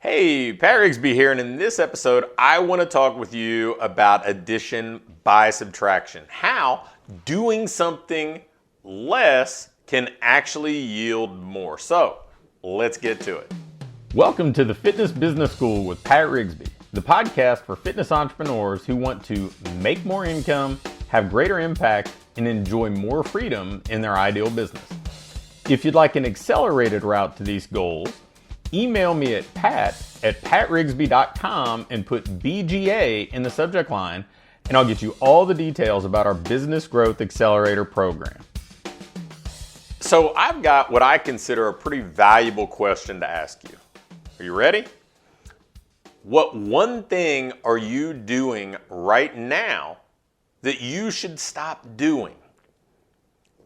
Hey, Pat Rigsby here, and in this episode, I want to talk with you about addition by subtraction. How doing something less can actually yield more. So, let's get to it. Welcome to the Fitness Business School with Pat Rigsby, the podcast for fitness entrepreneurs who want to make more income, have greater impact, and enjoy more freedom in their ideal business. If you'd like an accelerated route to these goals, email me at pat@patrigsby.com and put BGA in the subject line, and I'll get you all the details about our Business Growth Accelerator program. So I've got what I consider a pretty valuable question to ask you. Are you ready? What one thing are you doing right now that you should stop doing?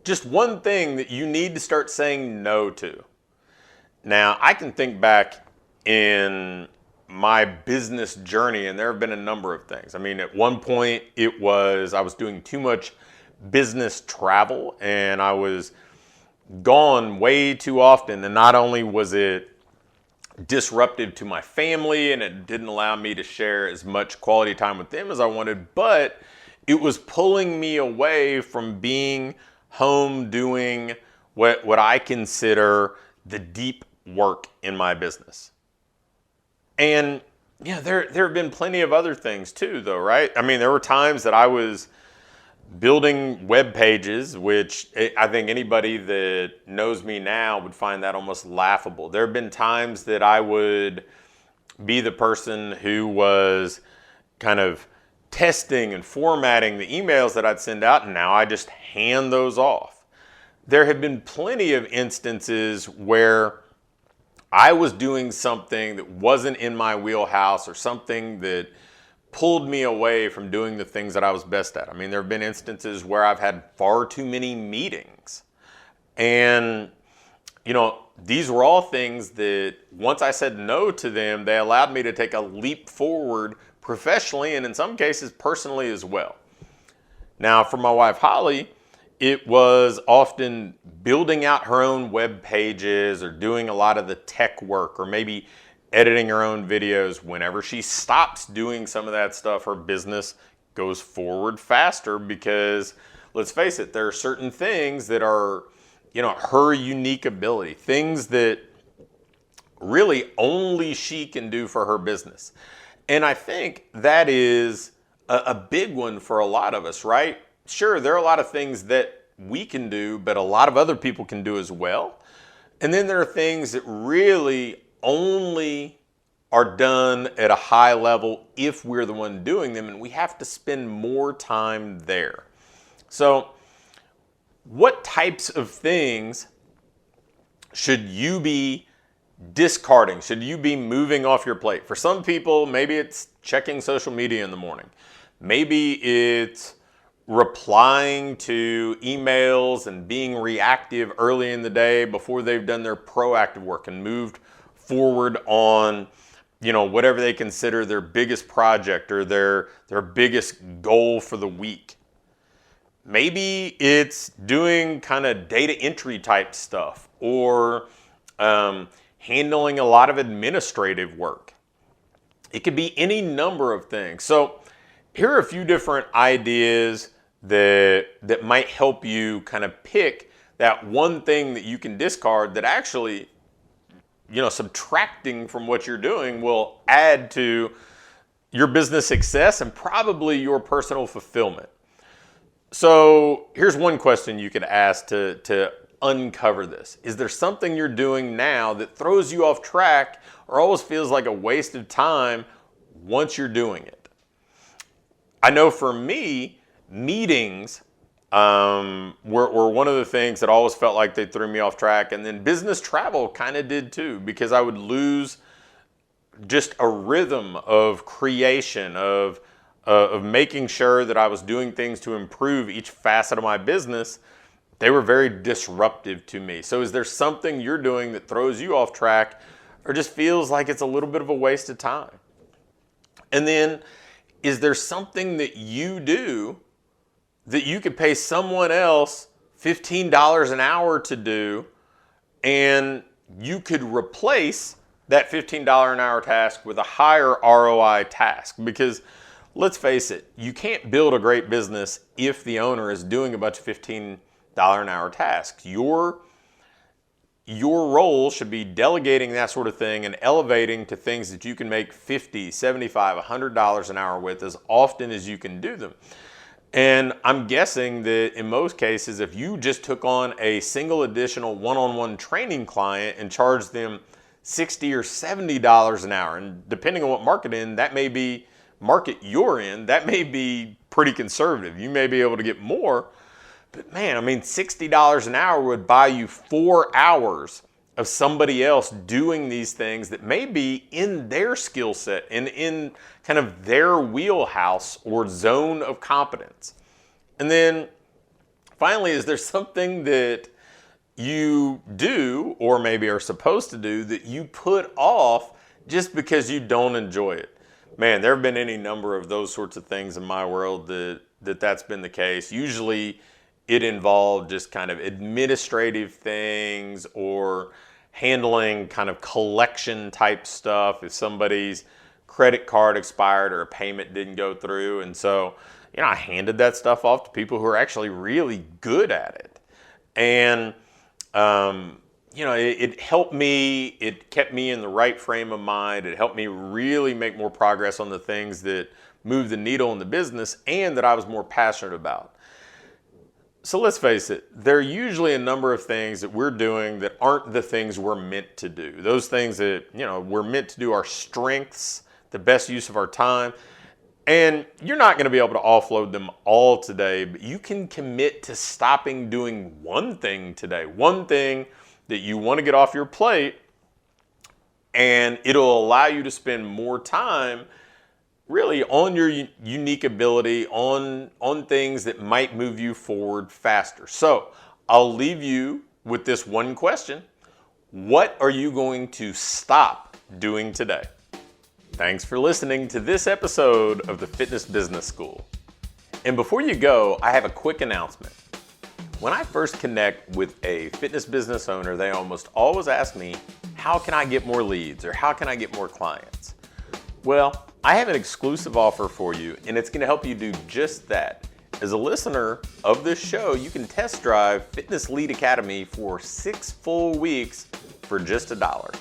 Just one thing that you need to start saying no to. Now, I can think back in my business journey, and there have been a number of things. I mean, at one point, I was doing too much business travel, and I was gone way too often. And not only was it disruptive to my family, and it didn't allow me to share as much quality time with them as I wanted, but it was pulling me away from being home doing what I consider the deep work in my business. And yeah, there have been plenty of other things too, though, right? I mean, there were times that I was building web pages, which I think anybody that knows me now would find that almost laughable. There have been times that I would be the person who was kind of testing and formatting the emails that I'd send out, and now I just hand those off. There have been plenty of instances where I was doing something that wasn't in my wheelhouse, or something that pulled me away from doing the things that I was best at. I mean, there have been instances where I've had far too many meetings. And, these were all things that once I said no to them, they allowed me to take a leap forward professionally, and in some cases personally as well. Now, for my wife, Holly, it was often building out her own web pages, or doing a lot of the tech work, or maybe editing her own videos. Whenever she stops doing some of that stuff, her business goes forward faster, because let's face it, there are certain things that are, her unique ability, things that really only she can do for her business. And I think that is a big one for a lot of us, right? Sure, there are a lot of things that we can do, but a lot of other people can do as well. And then there are things that really only are done at a high level if we're the one doing them, and we have to spend more time there. So, what types of things should you be discarding? Should you be moving off your plate? For some people, maybe it's checking social media in the morning. Maybe it's replying to emails and being reactive early in the day before they've done their proactive work and moved forward on, whatever they consider their biggest project or their biggest goal for the week. Maybe it's doing kind of data entry type stuff, or handling a lot of administrative work. It could be any number of things. So here are a few different ideas that might help you kind of pick that one thing that you can discard that actually, subtracting from what you're doing will add to your business success and probably your personal fulfillment. So here's one question you could ask to uncover this. Is there something you're doing now that throws you off track, or always feels like a waste of time once you're doing it? I know for me, meetings were one of the things that always felt like they threw me off track. And then business travel kind of did too, because I would lose just a rhythm of creation, of making sure that I was doing things to improve each facet of my business. They were very disruptive to me. So is there something you're doing that throws you off track, or just feels like it's a little bit of a waste of time? And then, is there something that you do that you could pay someone else $15 an hour to do, and you could replace that $15 an hour task with a higher ROI task. Because let's face it, you can't build a great business if the owner is doing a bunch of $15 an hour tasks. Your role should be delegating that sort of thing and elevating to things that you can make $50, $75, $100 an hour with as often as you can do them. And I'm guessing that in most cases, if you just took on a single additional one-on-one training client and charged them $60 or $70 an hour, and depending on what market you're in, that may be pretty conservative. You may be able to get more, but man, I mean, $60 an hour would buy you 4 hours of somebody else doing these things that may be in their skill set and in kind of their wheelhouse or zone of competence. And then finally, is there something that you do or maybe are supposed to do that you put off just because you don't enjoy it? Man, there have been any number of those sorts of things in my world that's been the case. Usually it involved just kind of administrative things or handling kind of collection type stuff if somebody's credit card expired or a payment didn't go through. And so, I handed that stuff off to people who are actually really good at it. And, it helped me, it kept me in the right frame of mind. It helped me really make more progress on the things that move the needle in the business and that I was more passionate about. So let's face it, there are usually a number of things that we're doing that aren't the things we're meant to do. Those things that, we're meant to do, our strengths, the best use of our time. And you're not going to be able to offload them all today, but you can commit to stopping doing one thing today, one thing that you want to get off your plate, and it'll allow you to spend more time really on your unique ability, on things that might move you forward faster. So I'll leave you with this one question. What are you going to stop doing today? Thanks for listening to this episode of the Fitness Business School. And before you go, I have a quick announcement. When I first connect with a fitness business owner, they almost always ask me, how can I get more leads or how can I get more clients? Well, I have an exclusive offer for you, and it's going to help you do just that. As a listener of this show, you can test drive Fitness Lead Academy for 6 full weeks for just $1.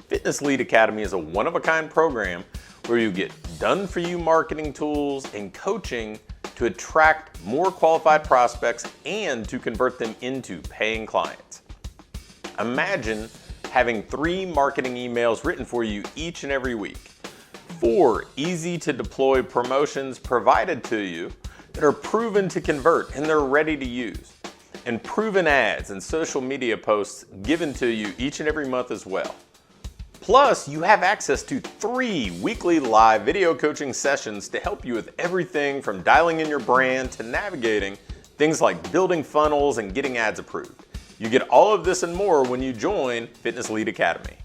Fitness Lead Academy is a one-of-a-kind program where you get done-for-you marketing tools and coaching to attract more qualified prospects and to convert them into paying clients. Imagine having 3 marketing emails written for you each and every week. 4 easy-to-deploy promotions provided to you that are proven to convert and they're ready to use. And proven ads and social media posts given to you each and every month as well. Plus, you have access to 3 weekly live video coaching sessions to help you with everything from dialing in your brand to navigating things like building funnels and getting ads approved. You get all of this and more when you join Fitness Lead Academy.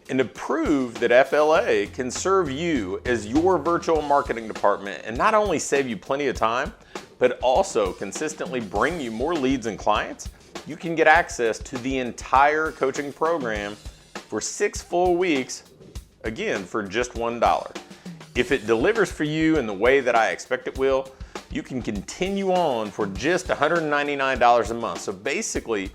And to prove that FLA can serve you as your virtual marketing department and not only save you plenty of time, but also consistently bring you more leads and clients, you can get access to the entire coaching program for 6 full weeks, again, for just $1. If it delivers for you in the way that I expect it will, you can continue on for just $199 a month. So basically,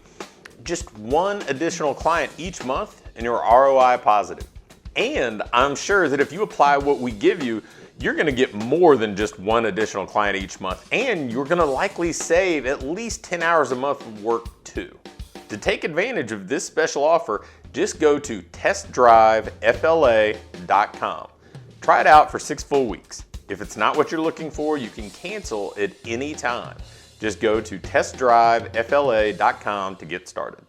just 1 additional client each month and you're ROI positive. And I'm sure that if you apply what we give you, you're going to get more than just 1 additional client each month. And you're going to likely save at least 10 hours a month of work too. To take advantage of this special offer, just go to testdrivefla.com. Try it out for 6 full weeks. If it's not what you're looking for, you can cancel at any time. Just go to testdrivefla.com to get started.